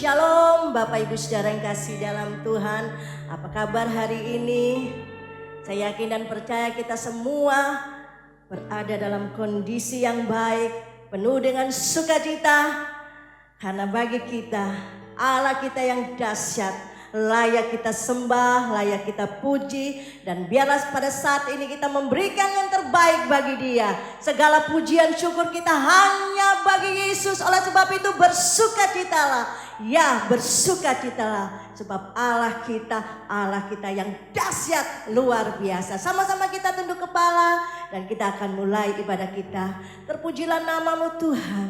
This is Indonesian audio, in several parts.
Shalom Bapak Ibu Saudara yang kasih dalam Tuhan. Apa kabar hari ini? Saya yakin dan percaya kita semua berada dalam kondisi yang baik, penuh dengan sukacita. Karena bagi kita, Allah kita yang dahsyat, layak kita sembah, layak kita puji. Dan biarlah pada saat ini kita memberikan yang terbaik bagi Dia. Segala pujian syukur kita hanya bagi Yesus. Oleh sebab itu bersukacitalah. Ya, bersukacitalah. Sebab Allah kita yang dahsyat, luar biasa. Sama-sama kita tunduk kepala dan kita akan mulai ibadah kita. Terpujilah nama-Mu Tuhan.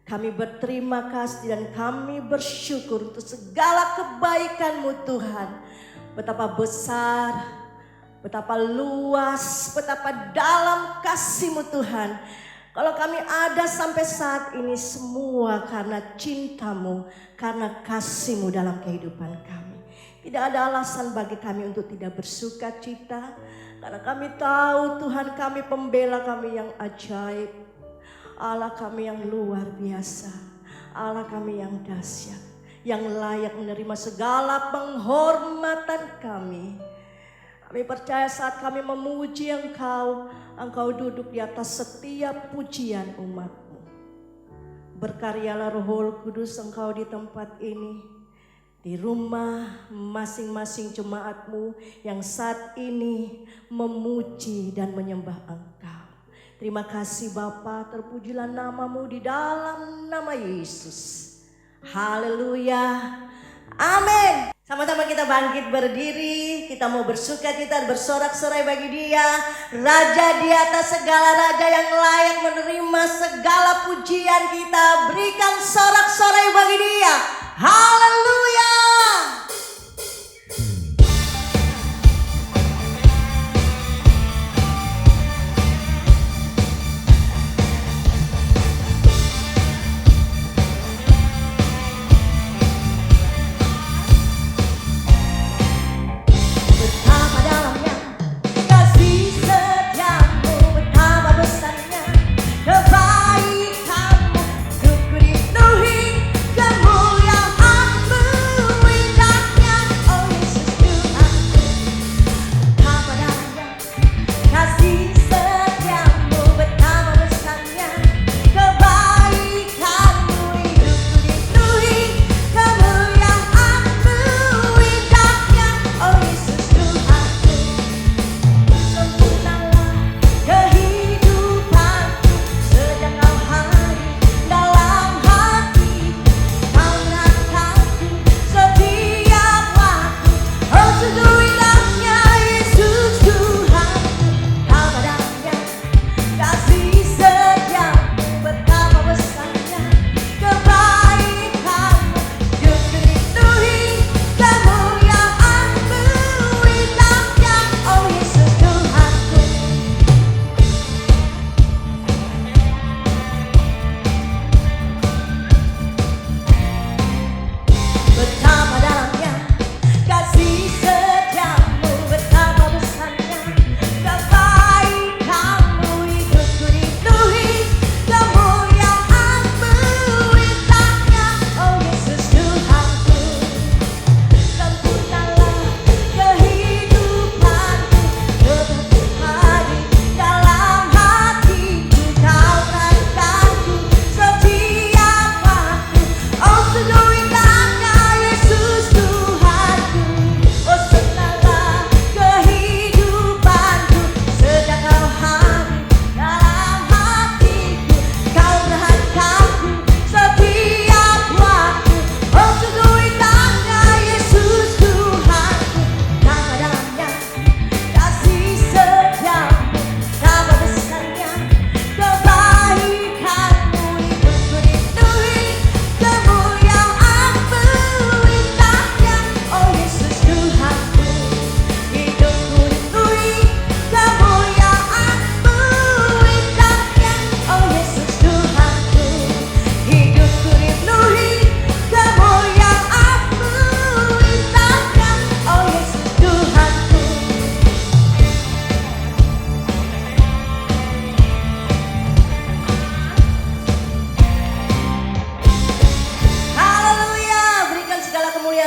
Kami berterima kasih dan kami bersyukur untuk segala kebaikan-Mu Tuhan. Betapa besar, betapa luas, betapa dalam kasih-Mu Tuhan. Kalau kami ada sampai saat ini semua karena cinta-Mu, karena kasih-Mu dalam kehidupan kami. Tidak ada alasan bagi kami untuk tidak bersuka cita. Karena kami tahu Tuhan kami pembela kami yang ajaib. Allah kami yang luar biasa, Allah kami yang dahsyat, yang layak menerima segala penghormatan kami. Kami percaya saat kami memuji Engkau, Engkau duduk di atas setiap pujian umat-Mu. Berkaryalah Roh Kudus Engkau di tempat ini, di rumah masing-masing jemaat-Mu yang saat ini memuji dan menyembah Engkau. Terima kasih Bapa, terpujilah nama-Mu di dalam nama Yesus. Haleluya. Amin. Sama-sama kita bangkit berdiri. Kita mau bersuka-cita, bersorak-sorai bagi Dia. Raja di atas segala raja yang layak menerima segala pujian kita. Berikan sorak-sorai bagi Dia. Haleluya. Kebaikanmu, untuk dipenuhi kemuliaan.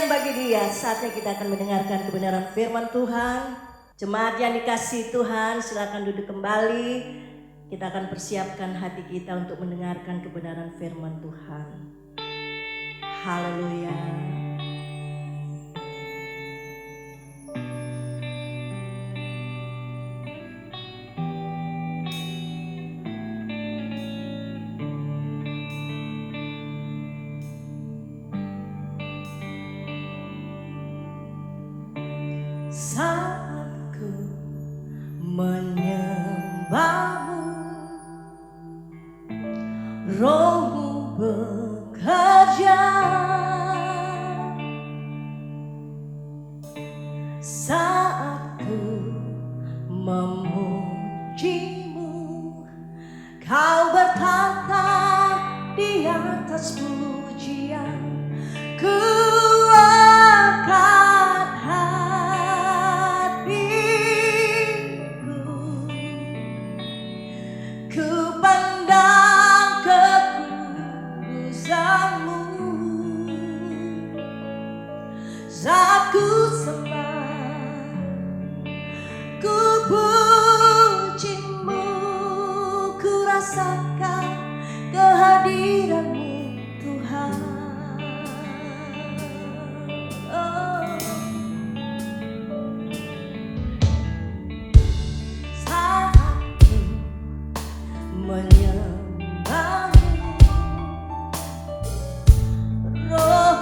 kemuliaan bagi Dia. Saatnya kita akan mendengarkan kebenaran firman Tuhan. Jemaat yang dikasihi Tuhan, silakan duduk kembali. Kita akan persiapkan hati kita untuk mendengarkan kebenaran firman Tuhan. Haleluya. Saat ku menyembahmu, Rohmu bekerja. Saat ku memujimu, Kau bertata di atas pujian. Ku saat ku sembah, ku pujimu, ku rasakan kehadiran-Mu Tuhan. Oh. Saat ku menyembah-Mu, Roh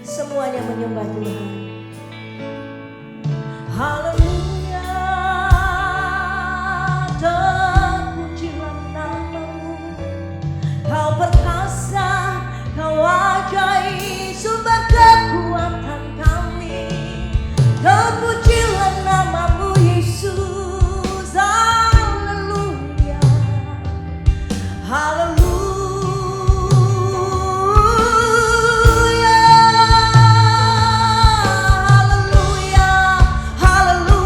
semuanya menyembah Tuhan. Haleluya, terpujilah nama-Mu. Kau perkasa, Kau ajaib, sumber kekuatan kami. Terpujilah nama-Mu Yesus. Haleluya, haleluya. Hallelujah.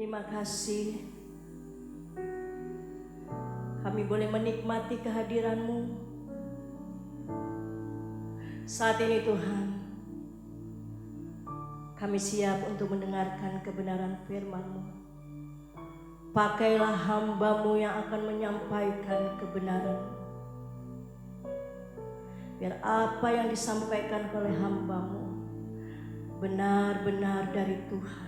Terima kasih kami boleh menikmati kehadiran-Mu. Saat ini Tuhan, kami siap untuk mendengarkan kebenaran firman-Mu. Pakailah hamba-Mu yang akan menyampaikan kebenaran. Biar apa yang disampaikan oleh hamba-Mu benar-benar dari Tuhan.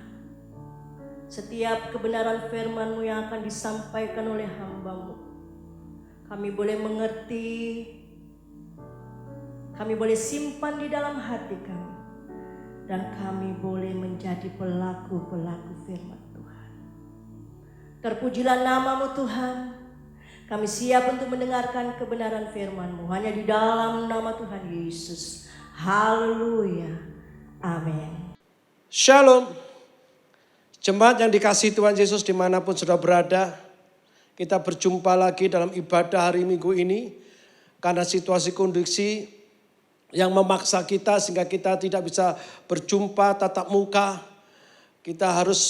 Setiap kebenaran firman-Mu yang akan disampaikan oleh hamba-Mu, kami boleh mengerti, kami boleh simpan di dalam hati kami, dan kami boleh menjadi pelaku-pelaku firman Tuhan. Terpujilah nama-Mu Tuhan. Kami siap untuk mendengarkan kebenaran firman-Mu hanya di dalam nama Tuhan Yesus. Haleluya. Amin. Shalom. Jemaat yang dikasihi Tuhan Yesus dimanapun sudah berada. Kita berjumpa lagi dalam ibadah hari Minggu ini. Karena situasi kondisi yang memaksa kita sehingga kita tidak bisa berjumpa tatap muka. Kita harus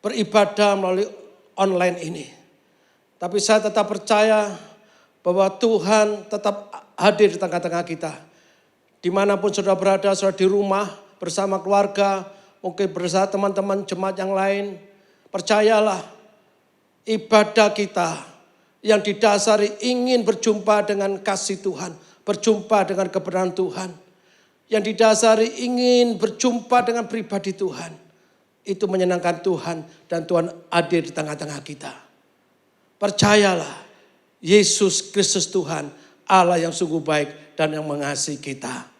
beribadah melalui online ini. Tapi saya tetap percaya bahwa Tuhan tetap hadir di tengah-tengah kita. Dimanapun sudah berada, sudah di rumah bersama keluarga, mungkin bersama teman-teman jemaat yang lain. Percayalah, ibadah kita yang didasari ingin berjumpa dengan kasih Tuhan, berjumpa dengan kebenaran Tuhan, yang didasari ingin berjumpa dengan pribadi Tuhan, itu menyenangkan Tuhan dan Tuhan hadir di tengah-tengah kita. Percayalah, Yesus Kristus Tuhan, Allah yang sungguh baik dan yang mengasihi kita.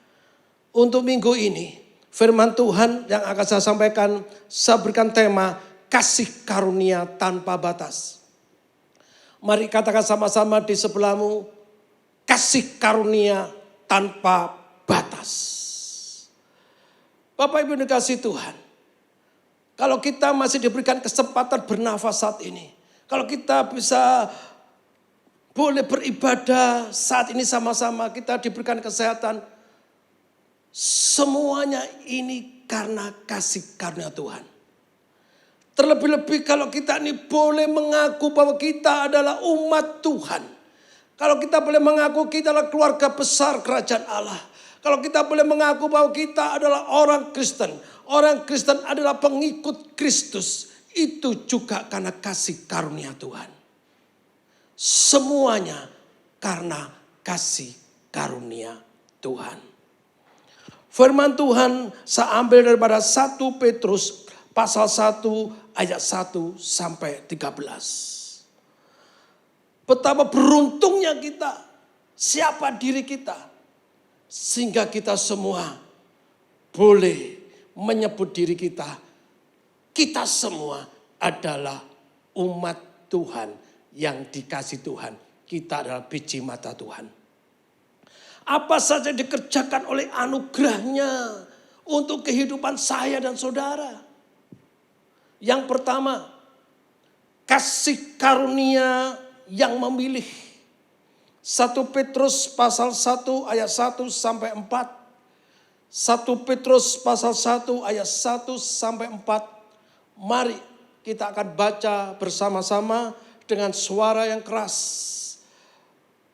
Untuk minggu ini, firman Tuhan yang akan saya sampaikan, saya berikan tema kasih karunia tanpa batas. Mari katakan sama-sama di sebelahmu, kasih karunia tanpa batas. Bapak Ibu dikasihi Tuhan, kalau kita masih diberikan kesempatan bernafas saat ini, kalau kita bisa boleh beribadah saat ini sama-sama, kita diberikan kesehatan, semuanya ini karena kasih karunia Tuhan. Terlebih-lebih kalau kita ini boleh mengaku bahwa kita adalah umat Tuhan. Kalau kita boleh mengaku kita adalah keluarga besar kerajaan Allah. Kalau kita boleh mengaku bahwa kita adalah orang Kristen. Orang Kristen adalah pengikut Kristus. Itu juga karena kasih karunia Tuhan. Semuanya karena kasih karunia Tuhan. Firman Tuhan saya ambil daripada 1 Petrus pasal 1 ayat 1 sampai 13. Betapa beruntungnya kita, siapa diri kita, sehingga kita semua boleh menyebut diri kita semua adalah umat Tuhan yang dikasih Tuhan. Kita adalah biji mata Tuhan. Apa saja dikerjakan oleh anugerahnya untuk kehidupan saya dan saudara. Yang pertama, kasih karunia yang memilih. 1 Petrus pasal 1 ayat 1 sampai 4. 1 Petrus pasal 1 ayat 1 sampai 4. Mari kita akan baca bersama-sama dengan suara yang keras.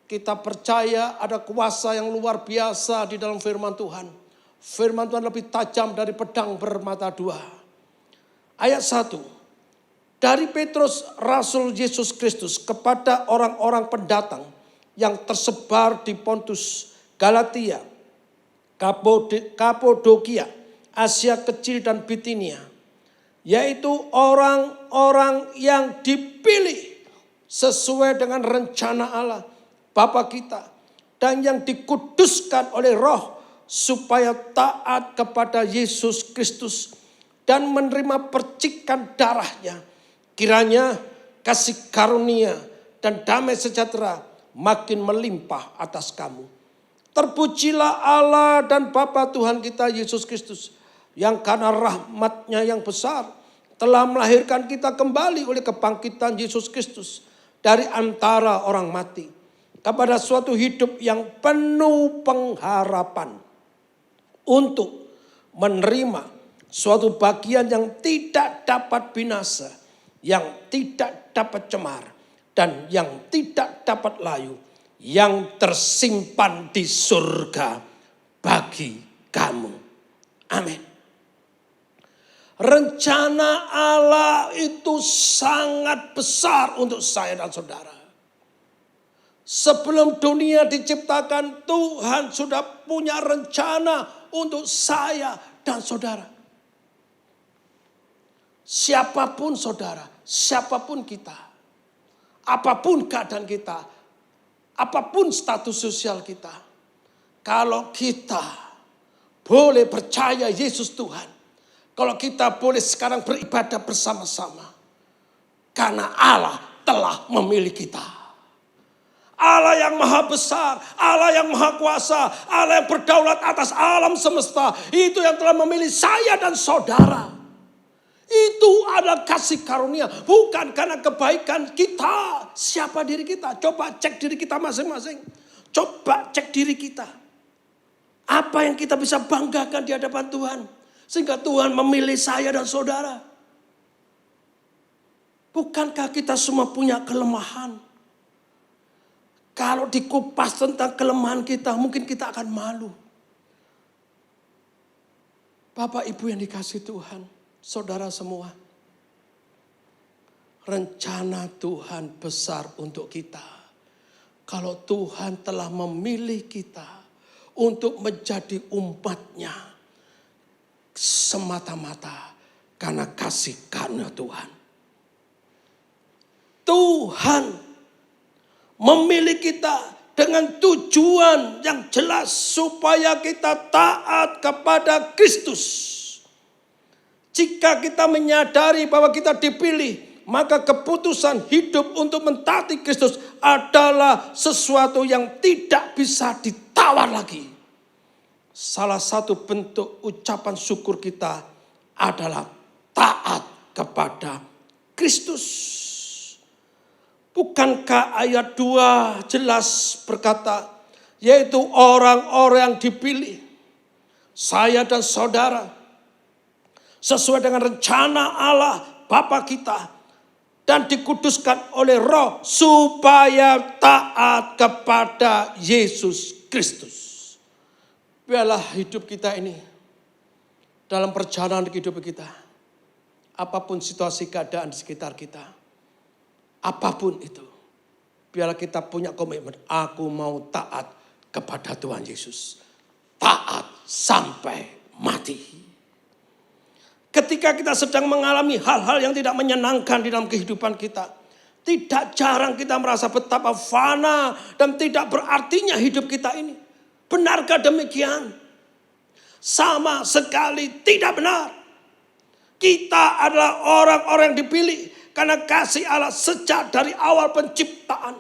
Kita percaya ada kuasa yang luar biasa di dalam firman Tuhan. Firman Tuhan lebih tajam dari pedang bermata dua. Ayat 1. Dari Petrus, Rasul Yesus Kristus, kepada orang-orang pendatang yang tersebar di Pontus, Galatia, Kapodokia, Asia Kecil dan Bitinia, yaitu orang-orang yang dipilih sesuai dengan rencana Allah Bapa kita, dan yang dikuduskan oleh Roh supaya taat kepada Yesus Kristus dan menerima percikan darahnya. Kiranya kasih karunia dan damai sejahtera makin melimpah atas kamu. Terpujilah Allah dan Bapa Tuhan kita Yesus Kristus, yang karena rahmat-Nya yang besar telah melahirkan kita kembali oleh kebangkitan Yesus Kristus dari antara orang mati kepada suatu hidup yang penuh pengharapan untuk menerima Suatu bagian yang tidak dapat binasa, yang tidak dapat cemar, dan yang tidak dapat layu, yang tersimpan di surga bagi kamu. Amin. Rencana Allah itu sangat besar untuk saya dan saudara. Sebelum dunia diciptakan, Tuhan sudah punya rencana untuk saya dan saudara. Siapapun saudara, siapapun kita, apapun keadaan kita, apapun status sosial kita, kalau kita boleh percaya Yesus Tuhan, kalau kita boleh sekarang beribadah bersama-sama, karena Allah telah memilih kita. Allah yang maha besar, Allah yang maha kuasa, Allah yang berdaulat atas alam semesta, itu yang telah memilih saya dan saudara. Itu adalah kasih karunia, bukan karena kebaikan kita. Siapa diri kita? Coba cek diri kita masing-masing. Coba cek diri kita. Apa yang kita bisa banggakan di hadapan Tuhan? Sehingga Tuhan memilih saya dan saudara. Bukankah kita semua punya kelemahan? Kalau dikupas tentang kelemahan kita, mungkin kita akan malu. Bapak Ibu yang dikasihi Tuhan, saudara semua. Rencana Tuhan besar untuk kita. Kalau Tuhan telah memilih kita untuk menjadi umat-Nya, semata-mata karena kasih karunia Tuhan. Tuhan memilih kita dengan tujuan yang jelas supaya kita taat kepada Kristus. Jika kita menyadari bahwa kita dipilih, maka keputusan hidup untuk mentaati Kristus adalah sesuatu yang tidak bisa ditawar lagi. Salah satu bentuk ucapan syukur kita adalah taat kepada Kristus. Bukankah ayat 2 jelas berkata, yaitu orang-orang yang dipilih, saya dan saudara, sesuai dengan rencana Allah Bapa kita, dan dikuduskan oleh Roh supaya taat kepada Yesus Kristus. Biarlah hidup kita ini dalam perjalanan kehidupan kita, apapun situasi keadaan di sekitar kita, apapun itu, biarlah kita punya komitmen, aku mau taat kepada Tuhan Yesus. Taat sampai mati. Ketika kita sedang mengalami hal-hal yang tidak menyenangkan di dalam kehidupan kita, tidak jarang kita merasa betapa fana dan tidak berartinya hidup kita ini. Benarkah demikian? Sama sekali tidak benar. Kita adalah orang-orang yang dipilih karena kasih Allah sejak dari awal penciptaan.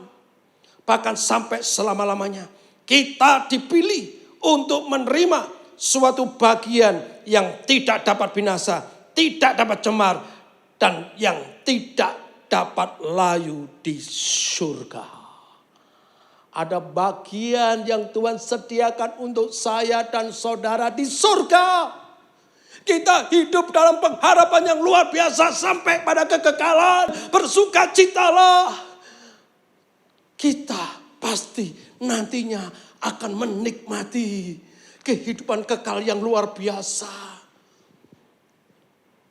Bahkan sampai selama-lamanya. Kita dipilih untuk menerima suatu bagian yang tidak dapat binasa, tidak dapat cemar, dan yang tidak dapat layu di surga. Ada bagian yang Tuhan sediakan untuk saya dan saudara di surga. Kita hidup dalam pengharapan yang luar biasa sampai pada kekekalan. Bersukacitalah. Kita pasti nantinya akan menikmati kehidupan kekal yang luar biasa.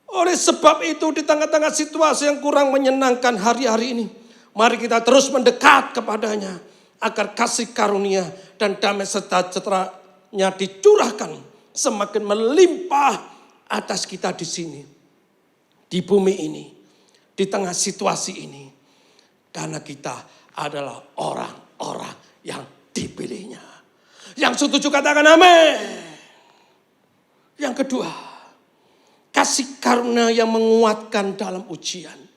Oleh sebab itu di tengah-tengah situasi yang kurang menyenangkan hari-hari ini, mari kita terus mendekat kepadanya. Agar kasih karunia dan damai sejahtera-Nya dicurahkan semakin melimpah atas kita di sini. Di bumi ini. Di tengah situasi ini. Karena kita adalah orang-orang yang dipilihnya. Yang setuju katakan amin. Yang kedua. Kasih karunia yang menguatkan dalam ujian.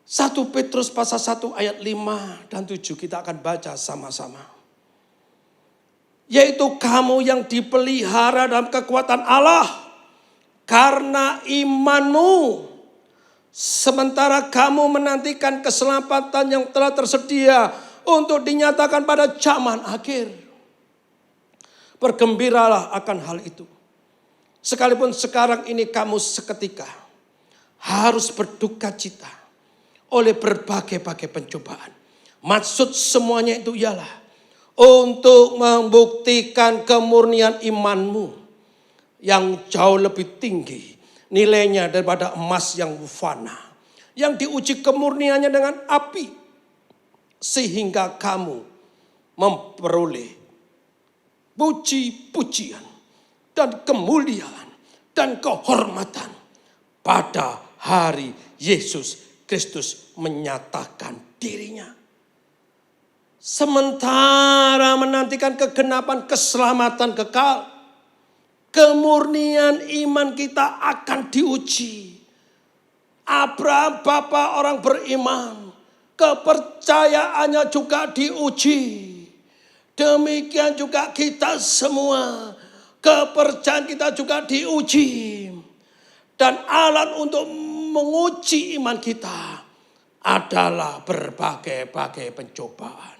1 Petrus pasal 1 ayat 5 dan 7 kita akan baca sama-sama. Yaitu kamu yang dipelihara dalam kekuatan Allah karena imanmu. Sementara kamu menantikan keselamatan yang telah tersedia untuk dinyatakan pada zaman akhir. Bergembiralah akan hal itu. Sekalipun sekarang ini kamu seketika harus berduka cita oleh berbagai-bagai pencobaan. Maksud semuanya itu ialah untuk membuktikan kemurnian imanmu yang jauh lebih tinggi nilainya daripada emas yang fana. Yang diuji kemurniannya dengan api. Sehingga kamu memperoleh puji-pujian dan kemuliaan dan kehormatan pada hari Yesus Kristus menyatakan dirinya. Sementara menantikan kegenapan keselamatan kekal, kemurnian iman kita akan diuji. Abraham bapa orang beriman, kepercayaannya juga diuji. Demikian juga kita semua, kepercayaan kita juga diuji. Dan alat untuk menguji iman kita adalah berbagai-bagai pencobaan.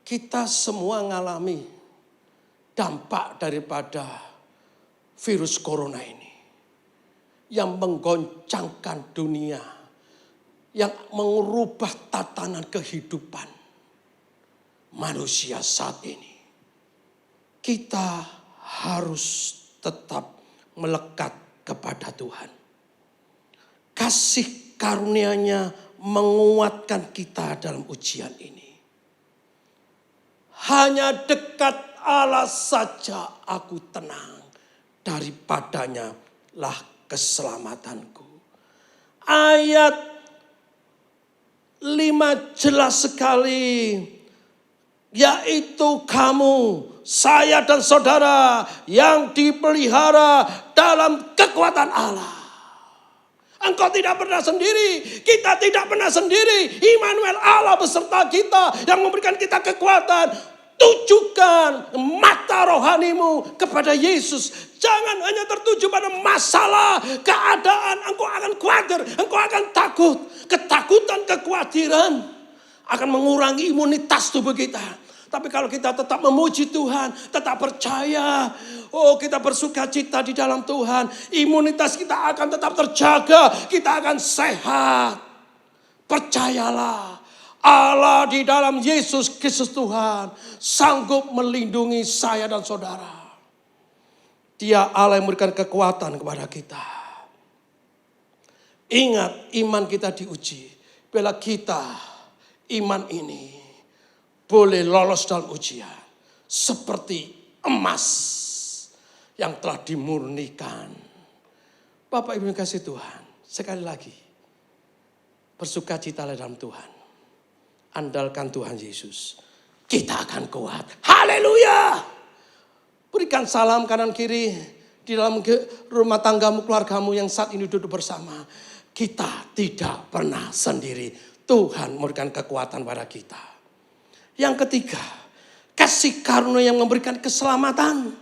Kita semua mengalami dampak daripada virus corona ini yang menggoncangkan dunia, yang mengubah tatanan kehidupan manusia saat ini. Kita harus tetap melekat kepada Tuhan. Kasih karunia-Nya menguatkan kita dalam ujian ini. Hanya dekat Allah saja aku tenang, daripadanya lah keselamatanku. Ayat 5 jelas sekali, yaitu kamu, saya dan saudara yang dipelihara dalam kekuatan Allah. Engkau tidak pernah sendiri, kita tidak pernah sendiri. Immanuel, Allah beserta kita yang memberikan kita kekuatan. Tujukan mata rohanimu kepada Yesus. Jangan hanya tertuju pada masalah, keadaan. Engkau akan khawatir, engkau akan takut. Ketakutan, kekhawatiran akan mengurangi imunitas tubuh kita. Tapi kalau kita tetap memuji Tuhan, tetap percaya, kita bersuka cita di dalam Tuhan, imunitas kita akan tetap terjaga, kita akan sehat. Percayalah, Allah di dalam Yesus Kristus Tuhan sanggup melindungi saya dan saudara. Dia Allah yang memberikan kekuatan kepada kita. Ingat, iman kita diuji. Bila kita iman ini boleh lolos dalam ujian. Seperti emas yang telah dimurnikan. Bapak Ibu yang kasih Tuhan, sekali lagi bersukacita dalam Tuhan. Andalkan Tuhan Yesus. Kita akan kuat. Haleluya. Berikan salam kanan kiri di dalam rumah tanggamu, keluargamu yang saat ini duduk bersama. Kita tidak pernah sendiri. Tuhan memberikan kekuatan pada kita. Yang ketiga, kasih karunia yang memberikan keselamatan.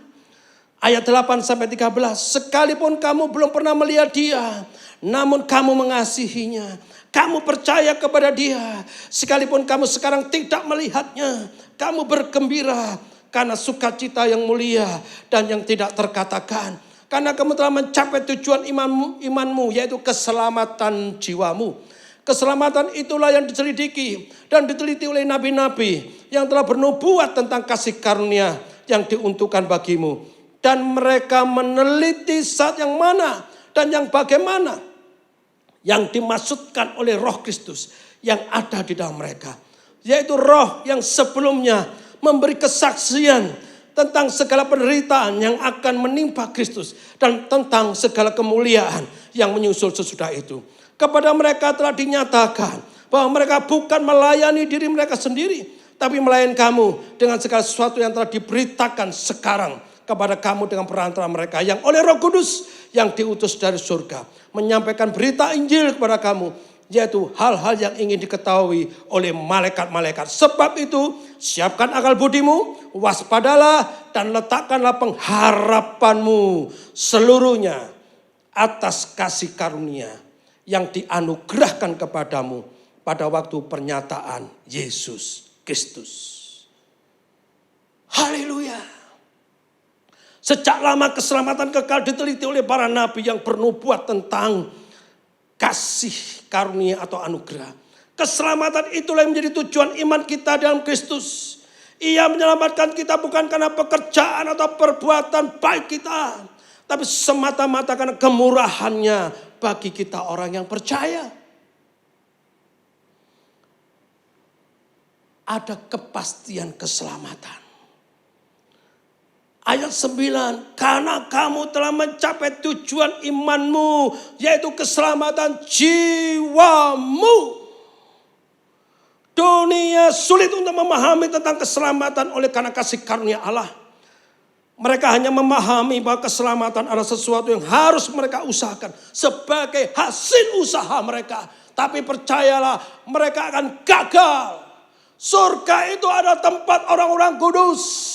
Ayat 8-13. Sekalipun kamu belum pernah melihat dia, namun kamu mengasihinya. Kamu percaya kepada dia. Sekalipun kamu sekarang tidak melihatnya, kamu bergembira karena sukacita yang mulia dan yang tidak terkatakan. Karena kamu telah mencapai tujuan imanmu, yaitu keselamatan jiwamu. Keselamatan itulah yang diselidiki dan diteliti oleh nabi-nabi yang telah bernubuat tentang kasih karunia yang diuntukkan bagimu. Dan mereka meneliti saat yang mana dan yang bagaimana yang dimaksudkan oleh Roh Kristus yang ada di dalam mereka. Yaitu roh yang sebelumnya memberi kesaksian tentang segala penderitaan yang akan menimpa Kristus. Dan tentang segala kemuliaan yang menyusul sesudah itu. Kepada mereka telah dinyatakan bahwa mereka bukan melayani diri mereka sendiri. Tapi melayani kamu dengan segala sesuatu yang telah diberitakan sekarang kepada kamu dengan perantara mereka. Yang oleh Roh Kudus yang diutus dari surga. Menyampaikan berita Injil kepada kamu. Yaitu hal-hal yang ingin diketahui oleh malaikat-malaikat. Sebab itu siapkan akal budimu, waspadalah dan letakkanlah pengharapanmu seluruhnya atas kasih karunia yang dianugerahkan kepadamu pada waktu pernyataan Yesus Kristus. Haleluya. Sejak lama keselamatan kekal diteliti oleh para nabi yang bernubuat tentang kasih karunia atau anugerah. Keselamatan itulah yang menjadi tujuan iman kita dalam Kristus. Ia menyelamatkan kita bukan karena pekerjaan atau perbuatan baik kita, tapi semata-mata karena kemurahannya bagi kita orang yang percaya. Ada kepastian keselamatan. Ayat 9, karena kamu telah mencapai tujuan imanmu, yaitu keselamatan jiwamu. Dunia sulit untuk memahami tentang keselamatan oleh karena kasih karunia Allah. Mereka hanya memahami bahwa keselamatan adalah sesuatu yang harus mereka usahakan sebagai hasil usaha mereka. Tapi percayalah, mereka akan gagal. Surga itu adalah tempat orang-orang kudus.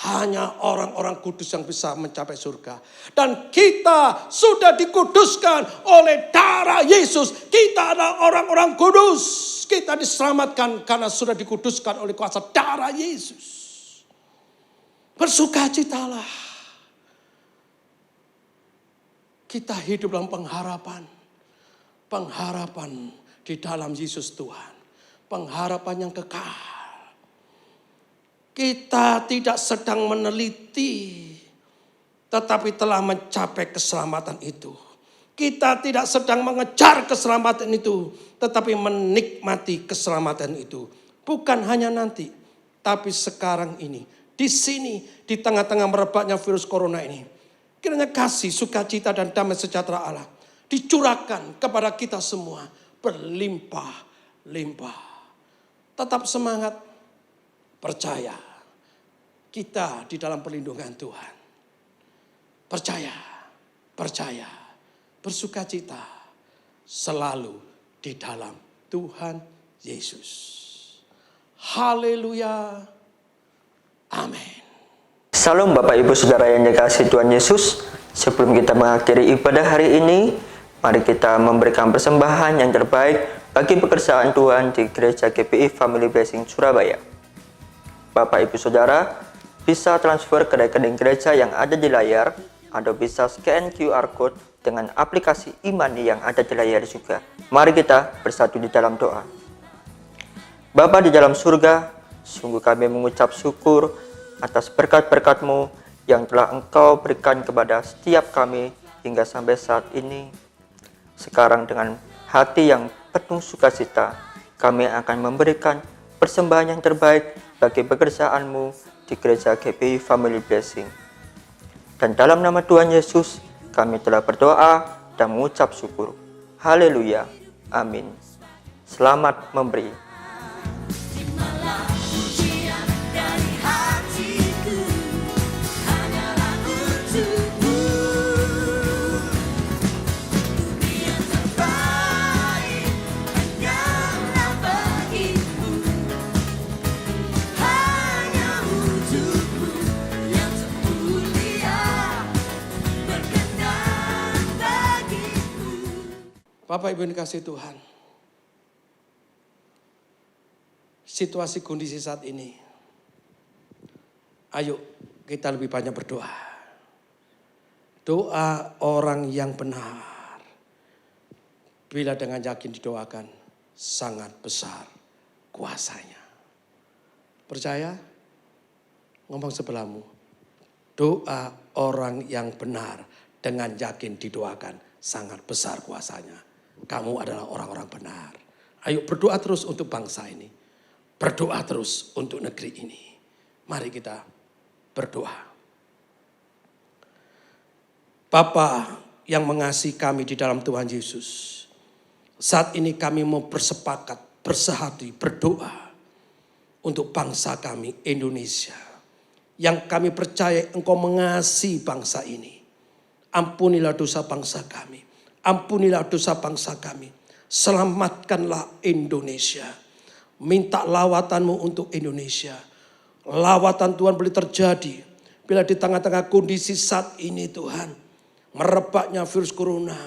Hanya orang-orang kudus yang bisa mencapai surga. Dan kita sudah dikuduskan oleh darah Yesus. Kita adalah orang-orang kudus. Kita diselamatkan karena sudah dikuduskan oleh kuasa darah Yesus. Bersukacitalah. Kita hidup dalam pengharapan. Pengharapan di dalam Yesus Tuhan. Pengharapan yang kekal. Kita tidak sedang meneliti, tetapi telah mencapai keselamatan itu. Kita tidak sedang mengejar keselamatan itu, tetapi menikmati keselamatan itu. Bukan hanya nanti, tapi sekarang ini. Di sini, di tengah-tengah merebaknya virus corona ini. Kiranya kasih, sukacita, dan damai sejahtera Allah dicurahkan kepada kita semua. Berlimpah-limpah. Tetap semangat. Percaya, kita di dalam perlindungan Tuhan. Percaya, bersukacita selalu di dalam Tuhan Yesus. Haleluya, amin. Salam Bapak Ibu Saudara yang dikasihi Tuhan Yesus. Sebelum kita mengakhiri ibadah hari ini, mari kita memberikan persembahan yang terbaik bagi pekerjaan Tuhan di Gereja GPI Family Blessing Surabaya. Bapak Ibu Saudara bisa transfer ke rekening gereja yang ada di layar, atau bisa scan QR Code dengan aplikasi e-money yang ada di layar juga. Mari kita bersatu di dalam doa. Bapa di dalam surga, sungguh kami mengucap syukur atas berkat-berkat-Mu yang telah Engkau berikan kepada setiap kami hingga sampai saat ini. Sekarang dengan hati yang penuh sukacita, kami akan memberikan persembahan yang terbaik bagi pekerjaan-Mu di Gereja GPI Family Blessing. Dan dalam nama Tuhan Yesus, kami telah berdoa dan mengucap syukur. Haleluya. Amin. Selamat memberi. Bapak Ibu yang dikasihi Tuhan, situasi kondisi saat ini, ayo kita lebih banyak berdoa. Doa orang yang benar, bila dengan yakin didoakan, sangat besar kuasanya. Percaya? Ngomong sebelahmu, doa orang yang benar dengan yakin didoakan, sangat besar kuasanya. Kamu adalah orang-orang benar. Ayo berdoa terus untuk bangsa ini. Berdoa terus untuk negeri ini. Mari kita berdoa. Bapa yang mengasihi kami di dalam Tuhan Yesus. Saat ini kami mau bersepakat, bersehati, berdoa untuk bangsa kami Indonesia. Yang kami percaya Engkau mengasihi bangsa ini. Ampunilah dosa bangsa kami. Ampunilah dosa bangsa kami. Selamatkanlah Indonesia. Minta lawatan-Mu untuk Indonesia. Lawatan Tuhan boleh terjadi bila di tengah-tengah kondisi saat ini Tuhan, merebaknya virus corona.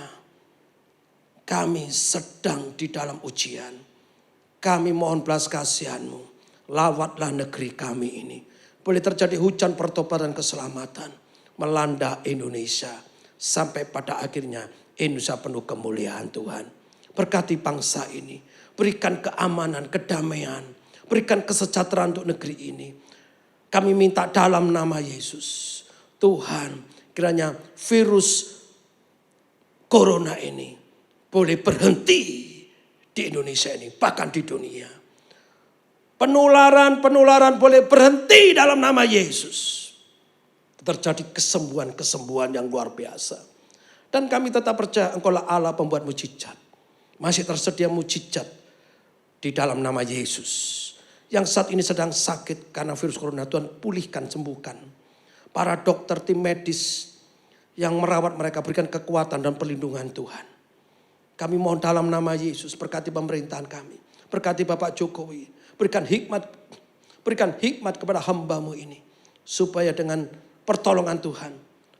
Kami sedang di dalam ujian. Kami mohon belas kasihan-Mu. Lawatlah negeri kami ini. Boleh terjadi hujan pertobatan dan keselamatan melanda Indonesia. Sampai pada akhirnya Indonesia penuh kemuliaan Tuhan. Berkati bangsa ini. Berikan keamanan, kedamaian. Berikan kesejahteraan untuk negeri ini. Kami minta dalam nama Yesus. Tuhan, kiranya virus corona ini boleh berhenti di Indonesia ini. Bahkan di dunia. Penularan boleh berhenti dalam nama Yesus. Terjadi kesembuhan-kesembuhan yang luar biasa. Dan kami tetap percaya Engkaulah Allah pembuat mujizat. Masih tersedia mujizat di dalam nama Yesus. Yang saat ini sedang sakit karena virus corona, Tuhan pulihkan, sembuhkan. Para dokter, tim medis yang merawat mereka, berikan kekuatan dan perlindungan Tuhan. Kami mohon dalam nama Yesus, berkati pemerintahan kami. Berkati Bapak Jokowi. Berikan hikmat kepada hamba-Mu ini. Supaya dengan pertolongan Tuhan,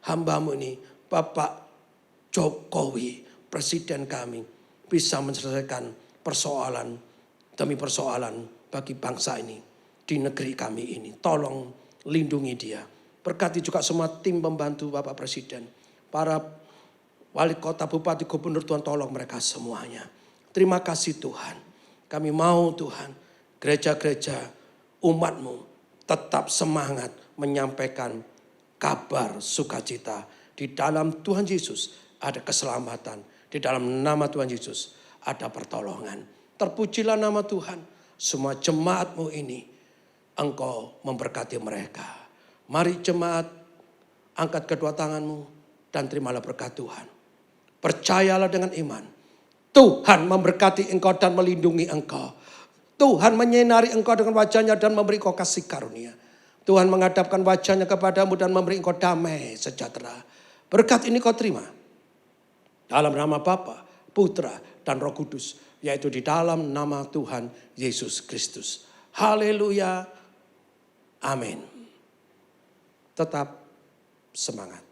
hamba-Mu ini, Bapak Jokowi, Presiden kami, bisa menyelesaikan persoalan demi persoalan bagi bangsa ini, di negeri kami ini. Tolong lindungi dia. Berkati juga semua tim pembantu Bapak Presiden. Para wali kota, bupati, gubernur, Tuhan tolong mereka semuanya. Terima kasih Tuhan. Kami mau Tuhan, gereja-gereja umat-Mu tetap semangat menyampaikan kabar sukacita. Di dalam Tuhan Yesus ada keselamatan. Di dalam nama Tuhan Yesus ada pertolongan. Terpujilah nama Tuhan. Semua jemaat-Mu ini, Engkau memberkati mereka. Mari jemaat, angkat kedua tangan-Mu dan terimalah berkat Tuhan. Percayalah dengan iman. Tuhan memberkati engkau dan melindungi engkau. Tuhan menyinari engkau dengan wajahnya dan memberi engkau kasih karunia. Tuhan menghadapkan wajahnya kepadamu dan memberi engkau damai sejahtera. Berkat ini kau terima. Dalam nama Bapa, Putra, dan Roh Kudus. Yaitu di dalam nama Tuhan Yesus Kristus. Haleluya. Amin. Tetap semangat.